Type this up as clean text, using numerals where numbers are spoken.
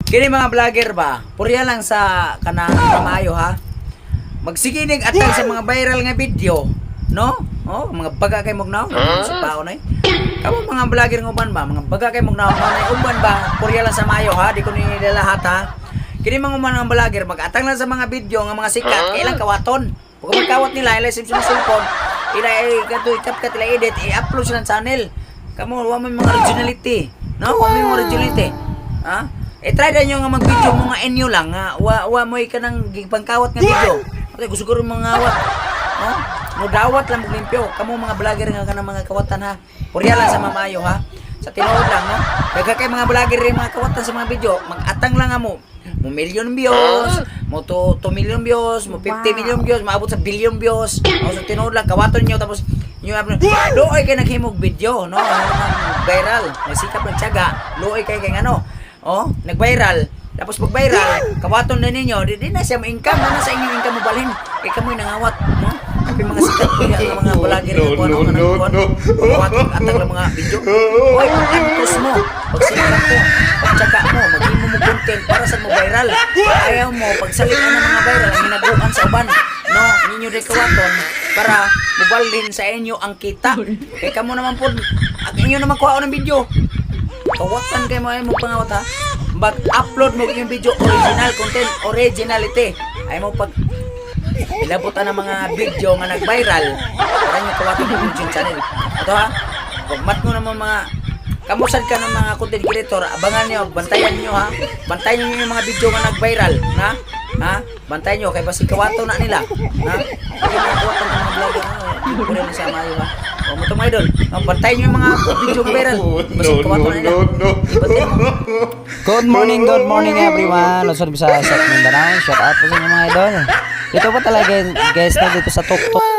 Kini mga vlogger ba, purya lang sa kanang kamayo ha. Magsikinig atang sa mga viral nga video, no? Oh, mga baga kay mugnaw, sa paon ay. Kamo mga vlogger ng uban ba, mga baga kay mugnaw, mga uban ba, purya lang sa mayo ha, di ko ni lahat ha. Kini mga uman nga vlogger mag-atang lang sa mga video nga mga sikat, kailang kawaton. Pag magkawat nila, ilay sim cellphone, ilay kato ikat ila edit, i-upload sa channel. Kamo wa may mga originality, no? Wa may mga originality. Ha? Try na nyo nga mag-video mga inyo lang nga wa mo ka nang gipangkawat nga video. Kasi gusto ko rin mga awat. No? Mudawat lang maglimpyo. Kamo mga vlogger nga kanang mga kawatan ha. Purya lang sa mamayo ha. Sa tinuod lang no. Daga kay mga vlogger rin mga kawatan sa mga video, mag-atang lang nga mo. Mo million views, mo 2 million views, mo 50 million views, maabot sa billion views. O sa tinuod lang kawaton nyo tapos nyo looy kay naghimog video no. Viral, nagsikap ng tiyaga. Looy kay ano. Oh, nag-viral. Tapos pag-viral, kawaton na ninyo, di na siya mo-income, na sa inyo income mo balhin. Kaya kamoy nangawat, no? Kasi mga sikat ko yan, mga vlogger na po, ano, kawaton, atang lang mga video. Hoy, pag-antos mo, pag-sikat mo, pag-tsaka mo, mag-imo mo content para sa mo viral. Ayaw mo, pag-salitan ng mga viral, ang hinaguan sa uban, no? Ninyo rin kawaton, para mubalhin sa inyo ang kita. Kaya kamo naman po, at inyo naman kuha ng video. Kawatan kayo mo ay mo pangawat ha. Mag-upload mo yung video original content, originality. Ay mo pag ilabutan ng mga video nga nag-viral. Para nyo kawatan mo yung channel. Ito ha. Pagmat mo naman mga kamusad ka ng mga content creator. Abangan nyo, bantayan nyo ha. Bantayan nyo yung mga video nga nag-viral. Ha? Ha? Bantayan nyo. Kaya basi kawato na nila. Ha? Kaya mga kawatan ng mga vlogger. Hindi ko rin sa mayo ha. O mo itong idol, bantayan nyo yung mga video viral. Basta kawato na nila. Good morning everyone. Luzon, Visayas at Mindanao. Shout out po sa inyo mga idol. Dito po talaga guys na dito sa Tuktok.